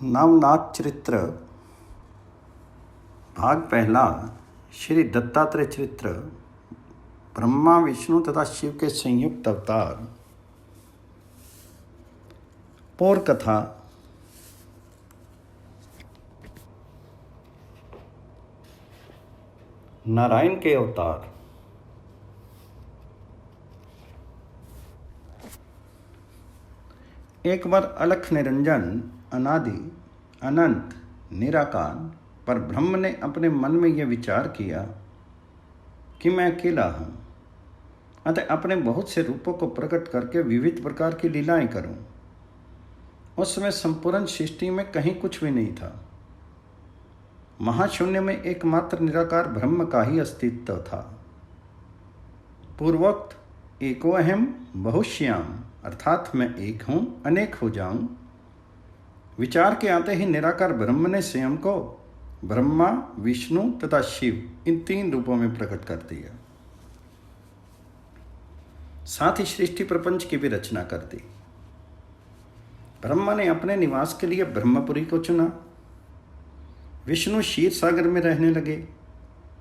नवनाथ चरित्र भाग पहला। श्री दत्तात्रेय चरित्र। ब्रह्मा विष्णु तथा शिव के संयुक्त अवतार। पौर कथा। नारायण के अवतार। एक बार अलख निरंजन अनादि अनंत निराकार पर ब्रह्म ने अपने मन में यह विचार किया कि मैं अकेला हूँ, अतः अपने बहुत से रूपों को प्रकट करके विविध प्रकार की लीलाएं करूं। उस समय संपूर्ण सृष्टि में कहीं कुछ भी नहीं था। महाशून्य में एकमात्र निराकार ब्रह्म का ही अस्तित्व था। पूर्वोक्त एको अहम बहुश्याम, अर्थात मैं एक हूं अनेक हो जाऊं, विचार के आते ही निराकार ब्रह्म ने स्वयं को ब्रह्मा विष्णु तथा शिव इन तीन रूपों में प्रकट कर दिया। साथ ही सृष्टि प्रपंच की भी रचना कर दी। ब्रह्मा ने अपने निवास के लिए ब्रह्मपुरी को चुना, विष्णु क्षीर सागर में रहने लगे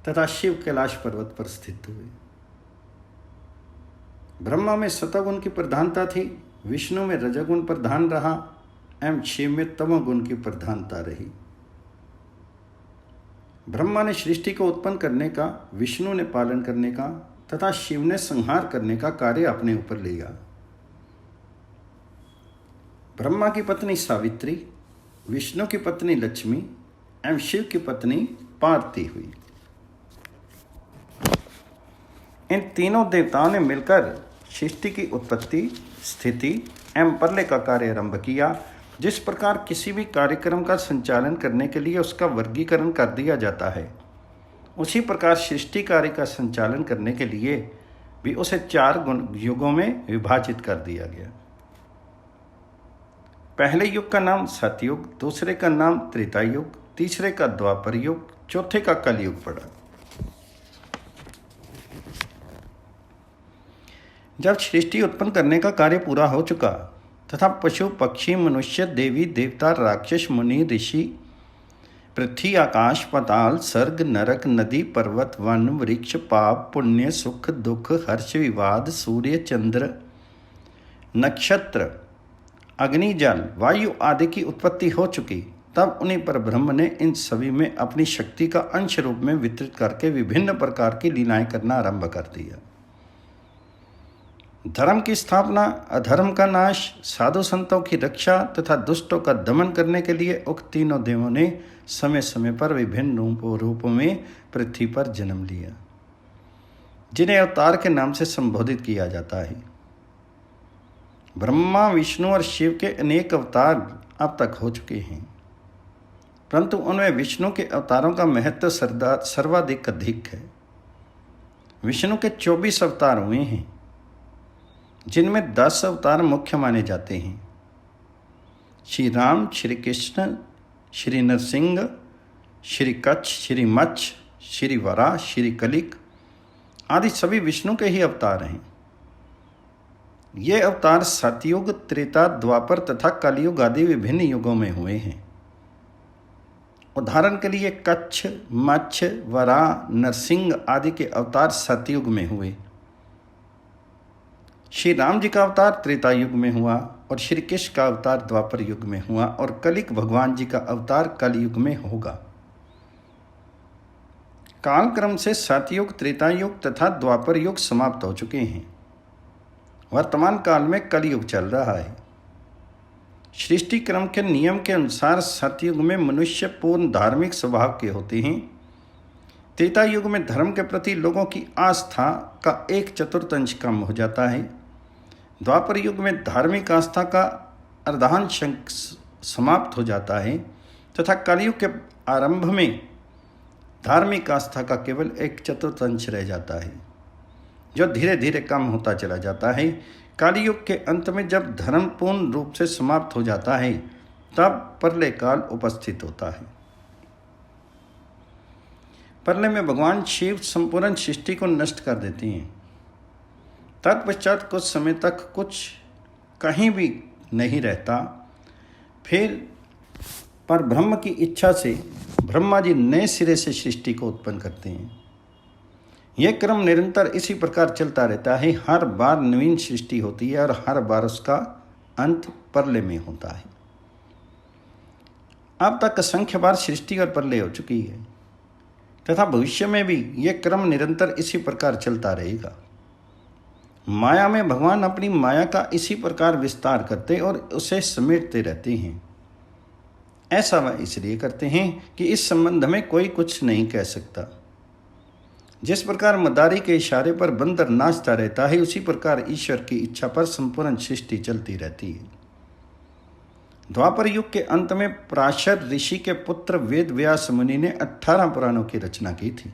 तथा शिव कैलाश पर्वत पर स्थित हुए। ब्रह्मा में सतोगुण की प्रधानता थी, विष्णु में रजोगुण प्रधान रहा एवं शिव में तमोगुण की प्रधानता रही। ब्रह्मा ने सृष्टि को उत्पन्न करने का, विष्णु ने पालन करने का तथा शिव ने संहार करने का कार्य अपने ऊपर लिया। ब्रह्मा की पत्नी सावित्री, विष्णु की पत्नी लक्ष्मी एवं शिव की पत्नी पार्वती हुई। इन तीनों देवताओं ने मिलकर सृष्टि की उत्पत्ति, स्थिति एवं प्रलय का कार्य आरंभ किया। जिस प्रकार किसी भी कार्यक्रम का संचालन करने के लिए उसका वर्गीकरण कर दिया जाता है, उसी प्रकार सृष्टि कार्य का संचालन करने के लिए भी उसे 4 युगों में विभाजित कर दिया गया। पहले युग का नाम सतयुग, दूसरे का नाम त्रेता युग, तीसरे का द्वापर युग, चौथे का कलयुग पड़ा। जब सृष्टि उत्पन्न करने का कार्य पूरा हो चुका तथा पशु पक्षी मनुष्य देवी देवता राक्षस मुनि ऋषि पृथ्वी आकाश पाताल स्वर्ग नरक नदी पर्वत वन वृक्ष पाप पुण्य सुख दुख हर्ष विवाद सूर्य चंद्र नक्षत्र अग्नि जल वायु आदि की उत्पत्ति हो चुकी, तब उन्हीं पर ब्रह्म ने इन सभी में अपनी शक्ति का अंश रूप में वितरित करके विभिन्न प्रकार की लीलाएं करना आरंभ कर दिया। धर्म की स्थापना, अधर्म का नाश, साधु संतों की रक्षा तथा दुष्टों का दमन करने के लिए उक्त तीनों देवों ने समय समय पर विभिन्न रूपों में पृथ्वी पर जन्म लिया, जिन्हें अवतार के नाम से संबोधित किया जाता है। ब्रह्मा विष्णु और शिव के अनेक अवतार अब तक हो चुके हैं, परंतु उनमें विष्णु के अवतारों का महत्व सर्वाधिक अधिक है। विष्णु के 24 अवतार हुए हैं, जिनमें 10 अवतार मुख्य माने जाते हैं। श्री राम, श्री कृष्ण, श्री नरसिंह, श्री कच्छ, श्री मत्स्य, श्री वराह, श्री कलिक आदि सभी विष्णु के ही अवतार हैं। ये अवतार सतयुग, त्रेता, द्वापर तथा कलयुग आदि विभिन्न युगों में हुए हैं। उदाहरण के लिए कच्छ, मत्स्य, वराह, नरसिंह आदि के अवतार सतयुग में हुए, श्री राम जी का अवतार त्रेता युग में हुआ और श्री कृष्ण का अवतार द्वापर युग में हुआ और कलिक भगवान जी का अवतार कलयुग में होगा। कालक्रम से सतयुग, त्रेता युग तथा द्वापर युग समाप्त हो चुके हैं। वर्तमान काल में कलयुग चल रहा है। सृष्टि क्रम के नियम के अनुसार सतयुग में मनुष्य पूर्ण धार्मिक स्वभाव के होते हैं। त्रेता युग में धर्म के प्रति लोगों की आस्था का 1/4 कम हो जाता है। द्वापर युग में धार्मिक आस्था का अर्धांश समाप्त हो जाता है तथा कलयुग के आरंभ में धार्मिक आस्था का केवल 1/4 रह जाता है, जो धीरे धीरे कम होता चला जाता है। कलयुग के अंत में जब धर्म पूर्ण रूप से समाप्त हो जाता है, तब प्रलय काल उपस्थित होता है। प्रलय में भगवान शिव संपूर्ण सृष्टि को नष्ट कर देते हैं। तत्पश्चात कुछ समय तक कुछ कहीं भी नहीं रहता, फिर पर ब्रह्म की इच्छा से ब्रह्मा जी नए सिरे से सृष्टि को उत्पन्न करते हैं। यह क्रम निरंतर इसी प्रकार चलता रहता है। हर बार नवीन सृष्टि होती है और हर बार उसका अंत प्रलय में होता है। अब तक असंख्य बार सृष्टि और प्रलय हो चुकी है तथा भविष्य में भी यह क्रम निरंतर इसी प्रकार चलता रहेगा। माया में भगवान अपनी माया का इसी प्रकार विस्तार करते और उसे समेटते रहते हैं। ऐसा वह इसलिए करते हैं कि इस संबंध में कोई कुछ नहीं कह सकता। जिस प्रकार मदारी के इशारे पर बंदर नाचता रहता है, उसी प्रकार ईश्वर की इच्छा पर संपूर्ण सृष्टि चलती रहती है। द्वापर युग के अंत में पराशर ऋषि के पुत्र वेद व्यास मुनि ने 18 पुराणों की रचना की थी।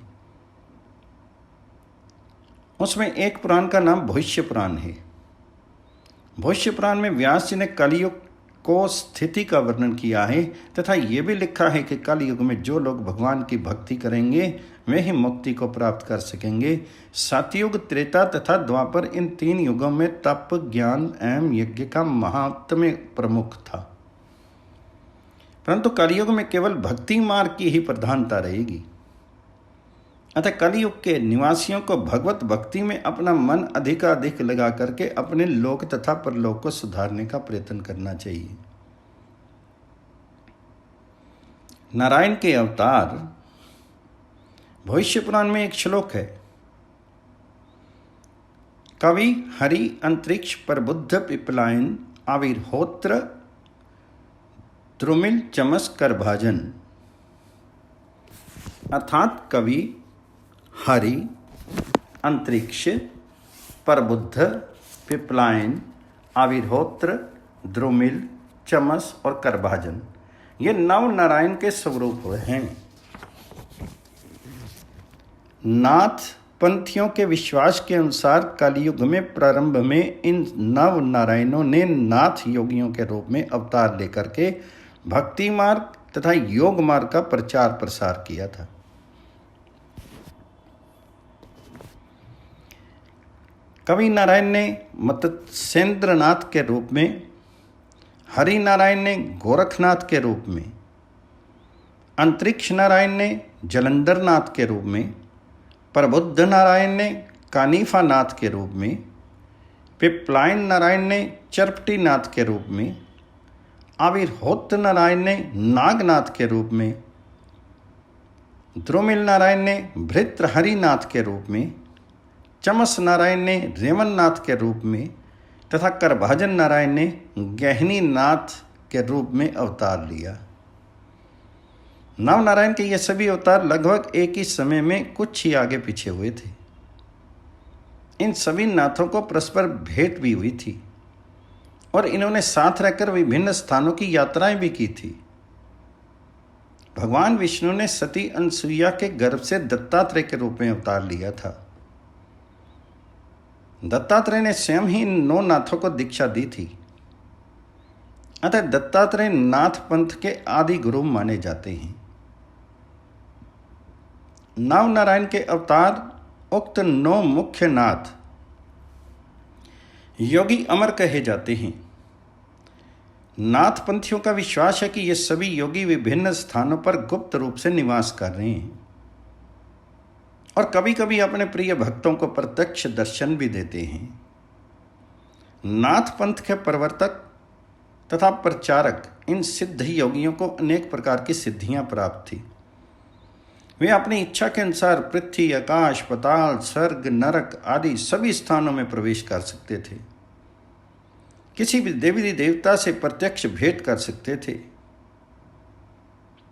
उसमें एक पुराण का नाम भविष्य पुराण है। भविष्य पुराण में व्यास जी ने कलयुग को स्थिति का वर्णन किया है तथा ये भी लिखा है कि कलयुग में जो लोग भगवान की भक्ति करेंगे वे ही मुक्ति को प्राप्त कर सकेंगे। सतयुग, त्रेता तथा द्वापर, इन 3 युगों में तप, ज्ञान एवं यज्ञ का महात्म्य प्रमुख था, परंतु कलयुग में केवल भक्ति मार्ग की ही प्रधानता रहेगी। अतः कलयुग के निवासियों को भगवत भक्ति में अपना मन अधिकाधिक लगा करके अपने लोक तथा परलोक को सुधारने का प्रयत्न करना चाहिए। नारायण के अवतार भविष्य पुराण में एक श्लोक है। कवि हरि अंतरिक्ष पर बुद्ध पिपलायन आविर्होत्र द्रुमिल चमस कर भाजन। अर्थात कवि, हरि, अंतरिक्ष, परबुद्ध, पिपलायन, आविर्होत्र, द्रुमिल, चमस और करभाजन, ये 9 नारायण के स्वरूप हैं। नाथ पंथियों के विश्वास के अनुसार कलयुग में प्रारंभ में इन 9 नारायणों ने नाथ योगियों के रूप में अवतार लेकर के भक्ति मार्ग तथा योग मार्ग का प्रचार प्रसार किया था। कवि नारायण ने मत्स्येंद्रनाथ के रूप में, हरि नारायण ने गोरखनाथ के रूप में, अंतरिक्ष नारायण ने जलंधरनाथ के रूप में, प्रबुद्ध नारायण ने कानीफानाथ के रूप में, पिपलायन नारायण ने चरपटीनाथ के रूप में, आविर्होत्र नारायण ने नागनाथ के रूप में, द्रुमिल नारायण ने भृत्रहरिनाथ के रूप में, चमस नारायण ने रेवननाथ के रूप में तथा करभाजन नारायण ने गहनीनाथ के रूप में अवतार लिया। 9 नारायण के ये सभी अवतार लगभग एक ही समय में कुछ ही आगे पीछे हुए थे। इन सभी नाथों को परस्पर भेंट भी हुई थी और इन्होंने साथ रहकर विभिन्न स्थानों की यात्राएं भी की थी। भगवान विष्णु ने सती अनसुईया के गर्भ से दत्तात्रेय के रूप में अवतार लिया था। दत्तात्रेय ने स्वयं ही इन 9 नाथों को दीक्षा दी थी। अतः दत्तात्रेय नाथ पंथ के आदि गुरु माने जाते हैं। 9 नारायण के अवतार उक्त 9 मुख्य नाथ योगी अमर कहे जाते हैं। नाथ पंथियों का विश्वास है कि ये सभी योगी विभिन्न स्थानों पर गुप्त रूप से निवास कर रहे हैं और कभी कभी अपने प्रिय भक्तों को प्रत्यक्ष दर्शन भी देते हैं। नाथ पंथ के प्रवर्तक तथा प्रचारक इन सिद्ध योगियों को अनेक प्रकार की सिद्धियां प्राप्त थी। वे अपनी इच्छा के अनुसार पृथ्वी, आकाश, पाताल, स्वर्ग, नरक आदि सभी स्थानों में प्रवेश कर सकते थे। किसी भी देवी देवता से प्रत्यक्ष भेंट कर सकते थे।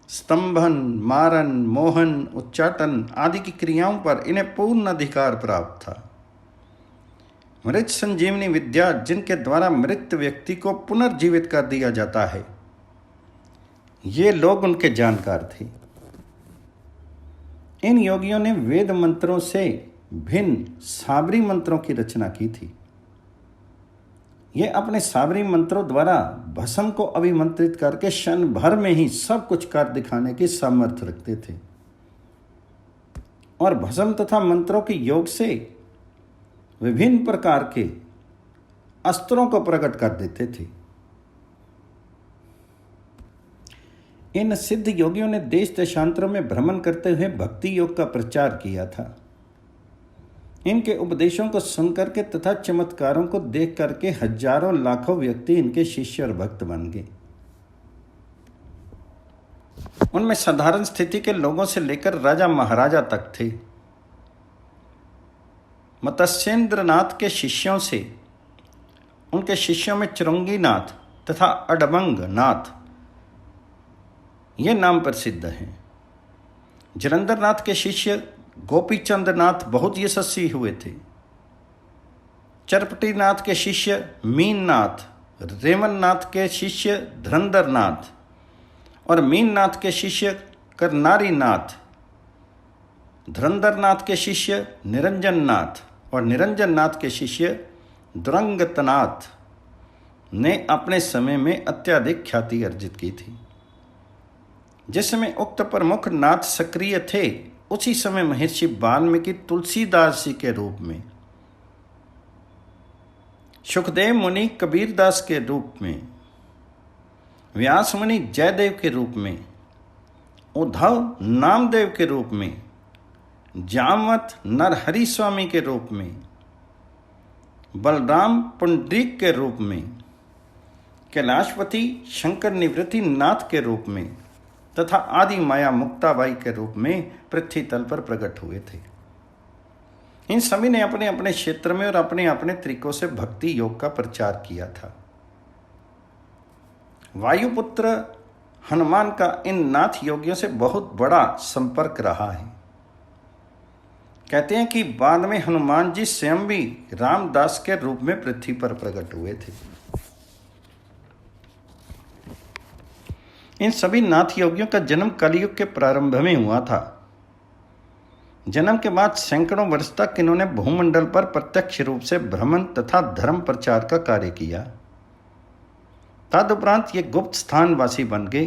स्तंभन, मारन, मोहन, उच्चाटन आदि की क्रियाओं पर इन्हें पूर्ण अधिकार प्राप्त था। मृत संजीवनी विद्या, जिनके द्वारा मृत व्यक्ति को पुनर्जीवित कर दिया जाता है, ये लोग उनके जानकार थे। इन योगियों ने वेद मंत्रों से भिन्न साबरी मंत्रों की रचना की थी। ये अपने साबरी मंत्रों द्वारा भस्म को अभिमंत्रित करके क्षण भर में ही सब कुछ कर दिखाने की सामर्थ्य रखते थे और भस्म तथा मंत्रों के योग से विभिन्न प्रकार के अस्त्रों को प्रकट कर देते थे। इन सिद्ध योगियों ने देश देशांतरों में भ्रमण करते हुए भक्ति योग का प्रचार किया था। इनके उपदेशों को सुनकर के तथा चमत्कारों को देख करके हजारों लाखों व्यक्ति इनके शिष्य और भक्त बन गए। उनमें साधारण स्थिति के लोगों से लेकर राजा महाराजा तक थे। मत्स्येंद्रनाथ के शिष्यों से उनके शिष्यों में चुरंगीनाथ तथा अडबंग नाथ ये नाम प्रसिद्ध हैं। जलंधरनाथ के शिष्य गोपीचंद नाथ बहुत यशस्वी हुए थे। चरपटीनाथ के शिष्य मीननाथ, रेवननाथ के शिष्य धुरंधरनाथ और मीननाथ के शिष्य करनारीनाथ, धुरंधरनाथ के शिष्य निरंजननाथ और निरंजननाथ के शिष्य दुरंगतनाथ ने अपने समय में अत्यधिक ख्याति अर्जित की थी। जिस समय उक्त प्रमुख नाथ सक्रिय थे, उसी समय महर्षि वाल्मीकि तुलसीदास जी के रूप में, सुखदेव मुनि कबीरदास के रूप में, व्यास मुनि जयदेव के रूप में, उद्धव नामदेव के रूप में, जामवत नरहरि स्वामी के रूप में, बलराम पुंडरीक के रूप में, कैलाशपति शंकर निवृत्ति नाथ के रूप में तथा आदि माया मुक्ताबाई के रूप में पृथ्वी तल पर प्रकट हुए थे। इन सभी ने अपने अपने क्षेत्र में और अपने अपने तरीकों से भक्ति योग का प्रचार किया था। वायुपुत्र हनुमान का इन नाथ योगियों से बहुत बड़ा संपर्क रहा है। कहते हैं कि बाद में हनुमान जी स्वयं भी रामदास के रूप में पृथ्वी पर प्रकट हुए थे। इन सभी नाथ योगियों का जन्म कलयुग के प्रारंभ में हुआ था। जन्म के बाद सैकड़ों वर्ष तक इन्होंने भूमंडल पर प्रत्यक्ष रूप से भ्रमण तथा धर्म प्रचार का कार्य किया। तदुपरांत ये गुप्त स्थानवासी बन गए।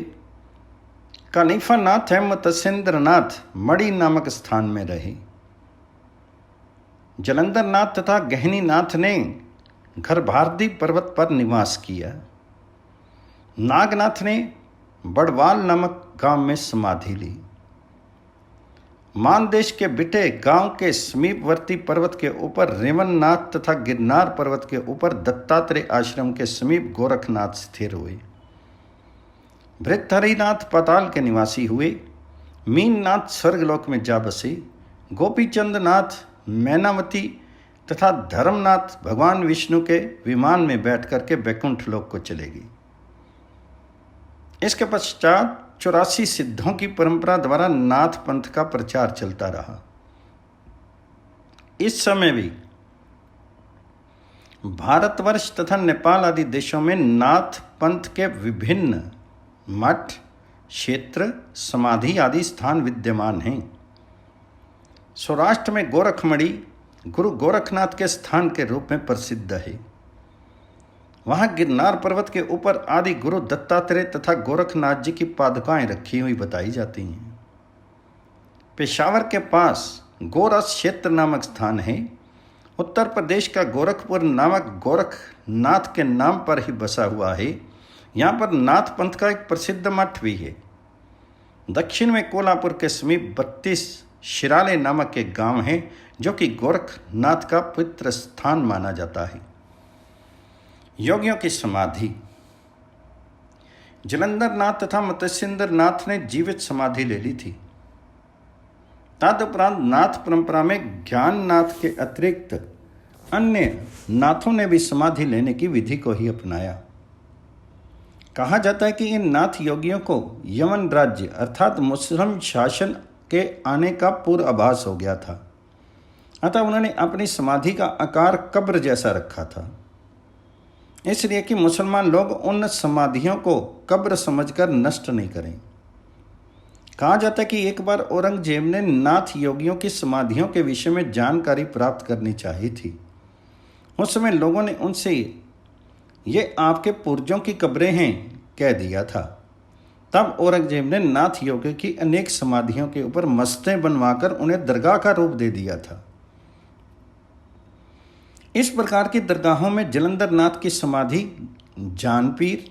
कनिफानाथ एवं मत्स्येंद्रनाथ मणि नामक स्थान में रहे। जलंधरनाथ तथा गहनीनाथ ने गर्भारदी पर्वत पर निवास किया। नागनाथ ने बड़वाल नामक गांव में समाधि ली। मानदेश के बिटे गांव के समीपवर्ती पर्वत के ऊपर रेवननाथ तथा गिरनार पर्वत के ऊपर दत्तात्रेय आश्रम के समीप गोरखनाथ स्थिर हुए। भृतहरिनाथ पाताल के निवासी हुए। मीननाथ स्वर्गलोक में जा बसे। गोपीचंद नाथ मैनावती तथा धर्मनाथ भगवान विष्णु के विमान में बैठ करके वैकुंठ लोक को चले गई। इसके पश्चात 84 सिद्धों की परंपरा द्वारा नाथ पंथ का प्रचार चलता रहा। इस समय भी भारतवर्ष तथा नेपाल आदि देशों में नाथ पंथ के विभिन्न मठ, क्षेत्र, समाधि आदि स्थान विद्यमान हैं। सौराष्ट्र में गोरखमणि गुरु गोरखनाथ के स्थान के रूप में प्रसिद्ध है। वहाँ गिरनार पर्वत के ऊपर आदि गुरु दत्तात्रेय तथा गोरखनाथ जी की पादुकाएं रखी हुई बताई जाती हैं। पेशावर के पास गोरस क्षेत्र नामक स्थान है। उत्तर प्रदेश का गोरखपुर नामक गोरखनाथ के नाम पर ही बसा हुआ है। यहाँ पर नाथ पंथ का एक प्रसिद्ध मठ भी है। दक्षिण में कोल्हापुर के समीप 32 शिराले नामक एक गांव है जो कि गोरखनाथ का पवित्र स्थान माना जाता है। योगियों की समाधि। जलंधरनाथ तथा मत्स्येंद्रनाथ ने जीवित समाधि ले ली थी। तदुपरांत नाथ परंपरा में ज्ञाननाथ के अतिरिक्त अन्य नाथों ने भी समाधि लेने की विधि को ही अपनाया। कहा जाता है कि इन नाथ योगियों को यमन राज्य अर्थात मुस्लिम शासन के आने का पूर्व आभास हो गया था, अतः उन्होंने अपनी समाधि का आकार कब्र जैसा रखा था, इसलिए कि मुसलमान लोग उन समाधियों को कब्र समझकर नष्ट नहीं करें। कहा जाता है कि एक बार औरंगजेब ने नाथ योगियों की समाधियों के विषय में जानकारी प्राप्त करनी चाहिए थी। उस समय लोगों ने उनसे ये आपके पूर्वजों की कब्रें हैं कह दिया था। तब औरंगजेब ने नाथ योगियों की अनेक समाधियों के ऊपर मस्तें बनवाकर उन्हें दरगाह का रूप दे दिया था। इस प्रकार की दरगाहों में जलंधरनाथ की समाधि जानपीर,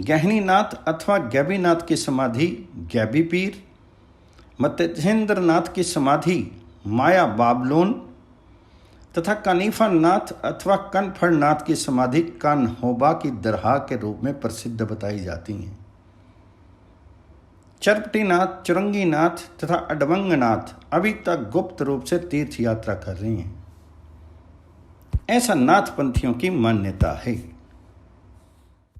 गहनीनाथ अथवा गैबीनाथ की समाधि गैबी पीर, मत्स्येंद्रनाथ की समाधि माया बाबलोन तथा कनीफा नाथ अथवा कनफड़नाथ की समाधि कान्होबा की दरगाह के रूप में प्रसिद्ध बताई जाती हैं। चरपटीनाथ, चुरंगीनाथ तथा अडवंगनाथ अभी तक गुप्त रूप से तीर्थ यात्रा कर रहे हैं, ऐसा नाथपंथियों की मान्यता है।